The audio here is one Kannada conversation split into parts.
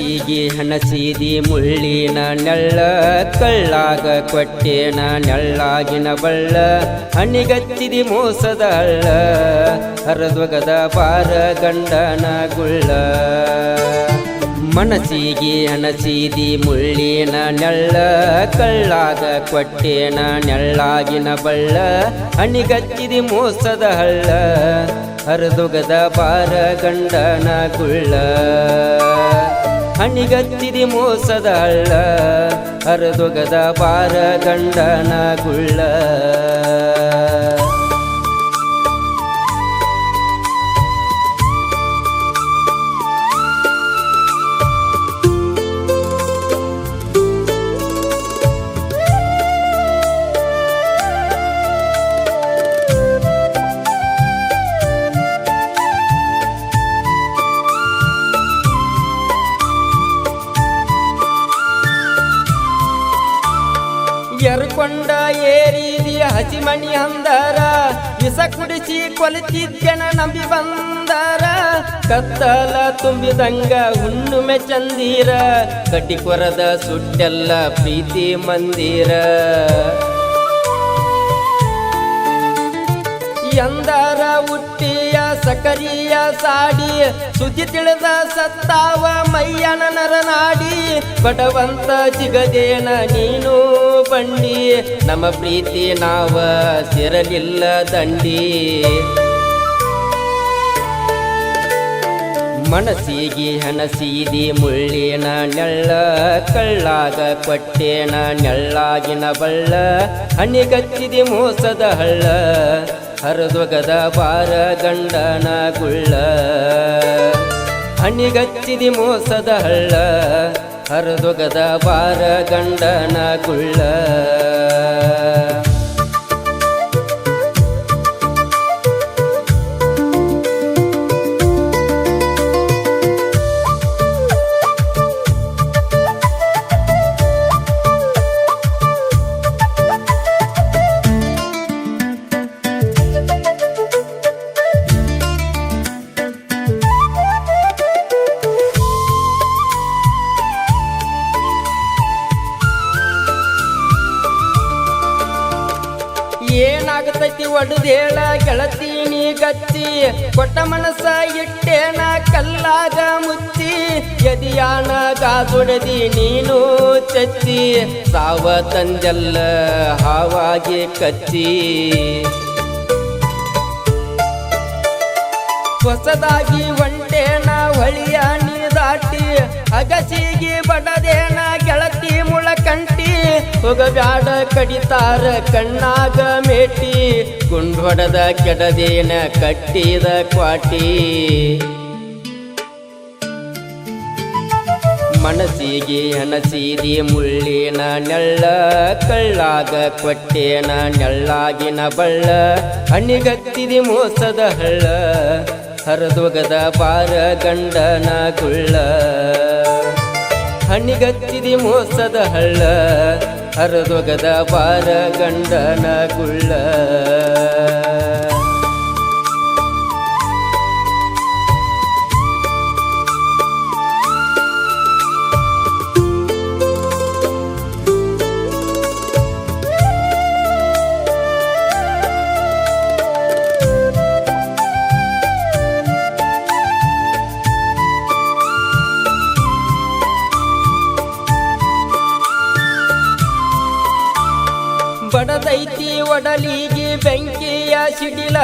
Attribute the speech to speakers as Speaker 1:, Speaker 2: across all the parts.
Speaker 1: ಮನಸ್ಸಿಗೆ ಹಣಸಿದಿ ಮುಳ್ಳಿನ ನೆಳ್ಳ ಕಳ್ಳಾಗ ಕೊಟ್ಟೇನ ನೆಳ್ಳಾಗಿನ ಬಳ್ಳ ಹಣಿಗಚ್ಚಿದಿ ಮೋಸದ ಹಳ್ಳ ಹರದೊಗದ ಬಾರ ಗಂಡನ ಗುಳ್ಳ ಮನಸ್ಸಿಗೆ ಹಣಸಿದಿ ಮುಳ್ಳಿನ ನೆಳ್ಳ ಕಳ್ಳಾಗ ಕೊಟ್ಟೇನ ನೆಳ್ಳಾಗಿನ ಬಳ್ಳ ಹಣಿಗಚ್ಚಿದಿ ಮೋಸದ ಹಳ್ಳ ಹರದೊಗದ ಬಾರ ಗಂಡನ ಗುಳ್ಳ ಹಣಿಗಚ್ಚಿದಿ ಮೋಸದ ಹಳ್ಳ ಹರದೊಗದ ಬಾರ ಗಂಡನ ಗುಳ್ಳ ಎರ್ಕೊಂಡ ಏರಿದಿ ಹಸಿಮಣಿ ಅಂದರ ವಿಷ ಕುಡಿಸಿ ಕೊಲಿತಿದ್ದೆನ ನಂಬಿ ಬಂದರ ಕತ್ತಲ ತುಂಬಿದಂಗ ಹುಣ್ಣುಮೆ ಚಂದೀರ ಕಟ್ಟಿ ಕೊರದ ಸುಟ್ಟೆಲ್ಲ ಪ್ರೀತಿ ಮಂದಿರ ಎಂದರ ಹುಟ್ಟಿಯ ಸಕರಿಯ ಸಾಡಿ ಸುದ್ದಿ ತಿಳಿದ ಸತ್ತಾವ ಮೈಯನ ನರನಾಡಿ ಬಡವಂತ ಸಿಗದೇನ ನೀನು ಬಂಡಿ ನಮ್ಮ ಪ್ರೀತಿ ನಾವ ಸೇರಲಿಲ್ಲ ದಂಡಿ ಮನಸ್ಸಿಗೆ ಹಣಸಿದಿ ಮುಳ್ಳಿನ ನೆಳ್ಳ ಕಳ್ಳಾಗ ಕೊಟ್ಟೇನ ನೆಳ್ಳಾಗಿನ ಬಳ್ಳ ಹಣಿಗಚ್ಚಿದಿ ಮೋಸದ ಹಳ್ಳ ಹರದೊಗದ ಬಾರ ಗಂಡನ ಗುಳ್ಳ ಹಣಿಗಚ್ಚಿದಿ ಮೋಸದ ಹಳ್ಳ ಹರದೊಗದ ಬಾರ ಗಂಡನ ಗುಳ್ಳ ಏನಾಗತೈತಿ ಒಡದೇಳ ಗೆಳತೀನಿ ಗಚ್ಚಿ ಕೊಟ್ಟ ಮನಸ್ಸ ಇಟ್ಟೇನ ಕಲ್ಲಾಗ ಮುಚ್ಚಿ ಎದಿಯಾನ ಗಾಜೊಡದಿ ನೀನು ಚಚ್ಚಿ ಸಾವ ತಂಜಲ್ಲ ಹಾವಾಗಿ ಕಚ್ಚಿ ಹೊಸದಾಗಿ ಒಂಟೇನ ಹೊಳಿಯ ನೀ ದಾಟಿ ಅಗಸಿಗೆ ಬಡದೇನ ಗೆಳತಿ ಮುಳಕಂಟಿ ಹೋಗಬ್ಯಾಡ ಕಡಿತಾರ ಕಣ್ಣಾಗ ಮೇಟಿ ಗುಂಡೊಡದ ಕೆಡದೇನ ಕಟ್ಟಿದ ಕ್ವಾಟಿ ಮನಸ್ಸಿಗೆ ಹಣಸಿದಿ ಮುಳ್ಳಿನ ನೆಳ್ಳ ಕಳ್ಳಾಗ ಕೊಟ್ಟೇನ ನೆಳ್ಳಾಗಿನ ಬಳ್ಳ ಹಣಿಗತ್ತಿದಿ ಮೋಸದ ಹಳ್ಳ ಹರದೊಗದ ಬಾರ ಗಂಡನ ಗುಳ್ಳ ಹಣಿಗತ್ತಿದಿ ಮೋಸದ ಹಳ್ಳ ಹರದೊಗದ ಬಾರ ಗಂಡನ ಗುಳ್ಳ ಬಡದೈತಿ ಒಡಲಿಗೆ ಬೆಂಕಿಯ ಸಿಡಿಲ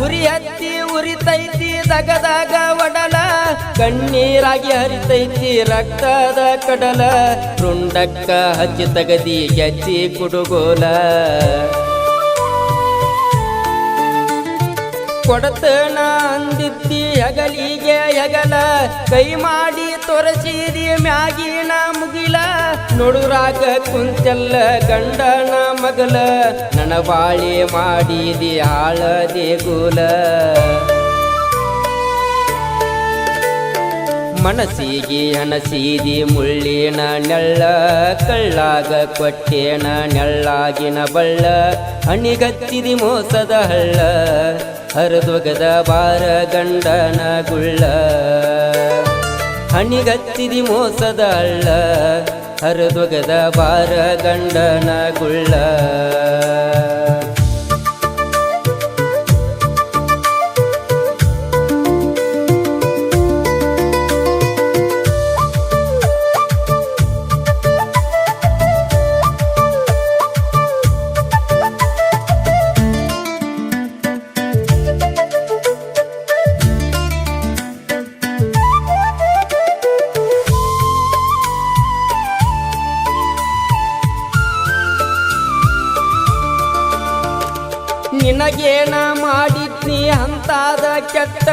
Speaker 1: ಉರಿ ಹತ್ತಿ ಉರಿತೈತಿ ದಗದಾಗ ಒಡಲ ಕಣ್ಣೀರಾಗಿ ಹರಿತೈತಿ ರಕ್ತದ ಕಡಲ ರುಂಡಕ್ಕ ಹಚ್ಚಿ ತಗದಿ ಗೆಚ್ಚಿ ಕುಡುಗೋಲ ಕೊಡತನ ಅಂದಿದ್ದಿ ಹೆಗಲಿಗೆ ಹೆಗಲ ಕೈ ಮಾಡಿ ತೋರಿಸಿದಿ ಮ್ಯಾಗಿನ ಮುಗಿಲ ನೋಡುರಾಗ ಕುಂತೆಲ್ಲ ಗಂಡನ ಮಗಲ ನನ್ನ ಬಾಳಿ ಮಾಡಿದಿ ಹಾಳದೆ ಗೋಲ ಮನಸ್ಸಿಗೆ ಹಣಸಿದಿ ಮುಳ್ಳಿನ ನೆಳ್ಳ ಕಳ್ಳಾಗ ಕೊಟ್ಟೇನ ನೆಳ್ಳಾಗಿನ ಬಳ್ಳ ಹಣಿಗತ್ತಿದಿ ಮೋಸದ ಹಳ್ಳ ಹರದೊಗದ ಬಾರ ಗಂಡನ ಗುಳ್ಳ ಹಣಿಗಚ್ಚಿದಿ ಮೋಸದ ಹಳ್ಳ ಹರಿದೊಗದ ಬಾರ ಗಂಡನ ಗುಳ್ಳ ನಿನಗೇನ ಮಾಡಿದ್ನಿ ಅಂತಾದ ಕೆಟ್ಟ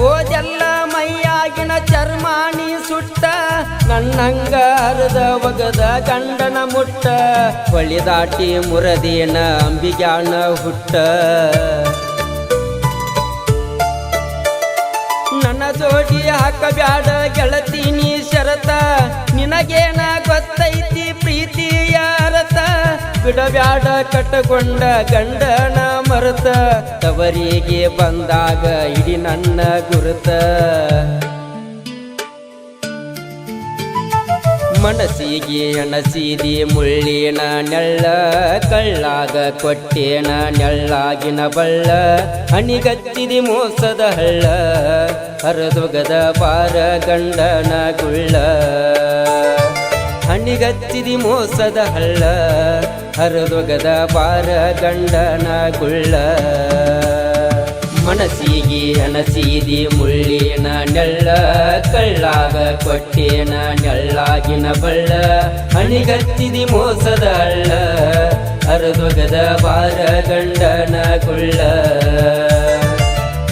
Speaker 1: ಓದೆಲ್ಲ ಮೈಯಾಗಿನ ಚರ್ಮಾಣಿ ಸುಟ್ಟ ನನ್ನಂಗ ಹರಿದ ಒಗದ ಗಂಡನ ಮುಟ್ಟ ಹೊಳಿದಾಟಿ ಮುರದೇನ ಅಂಬಿಗ್ಯಾನ ಹುಟ್ಟ ನನ್ನ ಜೋಡಿ ಹಾಕಬ್ಯಾಡ ಗೆಳತಿ ನೀ ಶರತ ನಿನಗೇನ ಗೊತ್ತೈತಿ ಪ್ರೀತಿಯ ಅರತ ಬಿಡಬ್ಯಾಡ ಕಟ್ಟಕೊಂಡ ಗಂಡನ ಮರತ ತವರಿಗೆ ಬಂದಾಗ ಇಡಿ ನನ್ನ ಗುರುತ ಮನಸ್ಸಿಗೆ ಅಣಸಿದಿ ಮುಳ್ಳಿನ ನೆಳ್ಳ ಕಳ್ಳಾಗ ಕೊಟ್ಟೇನ ನೆಳ್ಳಾಗಿನ ಬಳ್ಳ ಹಣಿಗಚ್ಚಿದಿ ಮೋಸದ ಹಳ್ಳ ಹರಿದೊಗದ ಬಾರ ಗಂಡನ ಗುಳ್ಳ ಹಣಿಗಚ್ಚಿದಿ ಮೋಸದ ಹಳ್ಳ ಹರಿದೊಗದ ಬಾರ ಗಂಡನ ಗುಳ್ಳ ಮನಸ್ಸಿಗೆ ಅಣಸಿದಿ ಮುಳ್ಳಿನ ನೆಳ್ಳ ಕಳ್ಳಾಗ ಕೊಟ್ಟೇನ ನೆಳ್ಳಾಗಿನ ಬಳ್ಳ ಹಣಿಗಚ್ಚಿದಿ ಮೋಸದ ಹಳ್ಳ ಹರಿದೊಗದ ಬಾರ ಗಂಡನ ಗುಳ್ಳ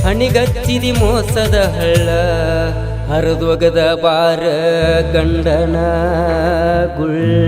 Speaker 1: ಹಣಿಗಚ್ಚಿದಿ ಮೋಸದ ಹಳ್ಳ ಹರಿದೊಗದ ಬಾರ ಗಂಡನ ಗುಳ್ಳ